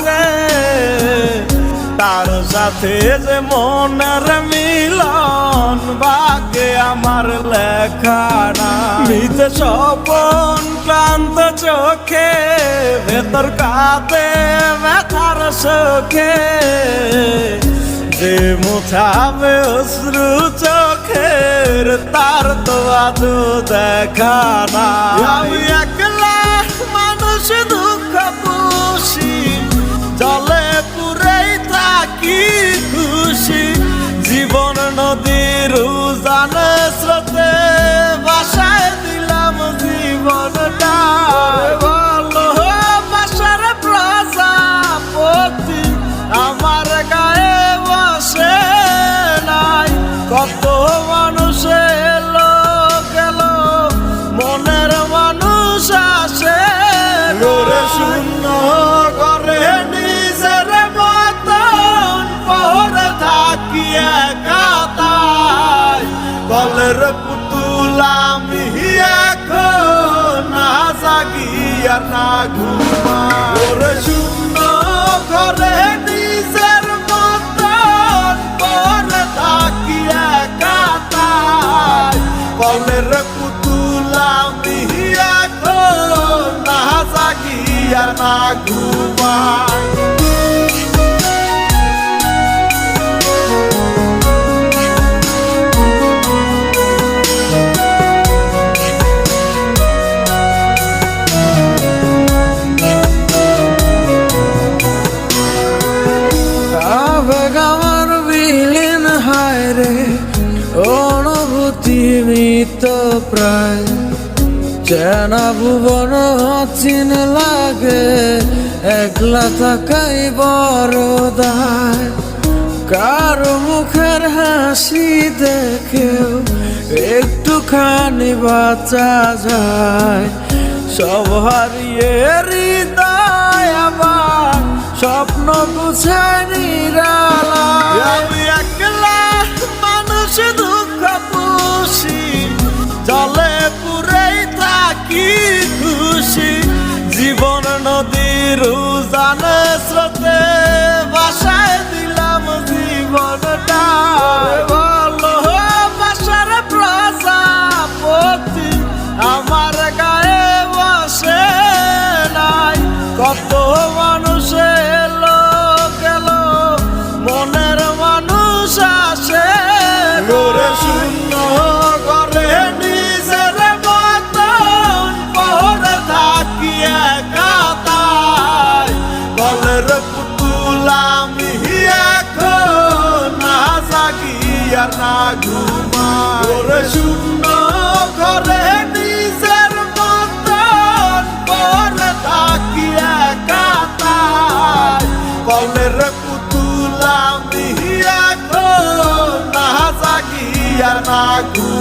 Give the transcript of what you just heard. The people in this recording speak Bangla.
রে তার সাথে যে মনের মিলন ভাগ্যে আমার লেখা না। মিথ্যে স্বপন ক্লান্ত চোখে ভেতর কাঁদে ব্যথার শোকে যে মুছাবে অশ্রু চোখের তার তো আজও দেখা না। আমি একলা মানুষ দুঃখ পুষি জলে পুরেই থাকি খুশি জীবন নদীর উজানে স্রোতে ভাসায় দিলাম জীবনটা। ভালোবাসার প্রজাপতি আমার গায়ে বসে নাই। কত মানুষ এলো গেল মনের মানুষ আসে ঘরে শূন্য ঘরে নিজের মতন পরে থাকি একাতাই। কলের পুতুল আমি এখন না জাগি আর না ঘুমাই। ঘরে শূন্য ঘরে নিজের মতন পরে থাকি একাতাই। কলের পুতুল আমি এখন না জাগি আর না ঘুমাই। আমার বিলীন হায় রে অনুভূতি মৃত প্রায় চেনা ভুবন চিন লাগে একলা থাকাই বড় দায়। কারো মুখের হাসি দেখেও একটুখানি বাঁচা যায় সব হারিয়ে হৃদয় আবার স্বপ্ন বুঝায় নিরালা। আমি একলা মানুষ দুঃখ পুষি জলে পুরেই থাকি খুশি জীবন নদীর উজানে স্রোতে ভাসায় দিলাম জীবনটা। ভালোবাসার প্রজাপতি আমার গায়ে বসে নাই। কত মানুষ এলো গেল মনের মানুষ আসে ঘরে শূন্য ঘরে নিজের মতন পরে থাকি একাতাই। কলের পুতুল আমি এখন না জাগি আর না ঘুমাই। ঘরে শূন্য ঘরে নিজের মতন পরে থাকি একাতাই। কলের পুতুল আমি এখন না জাগি আর না ঘুমাই।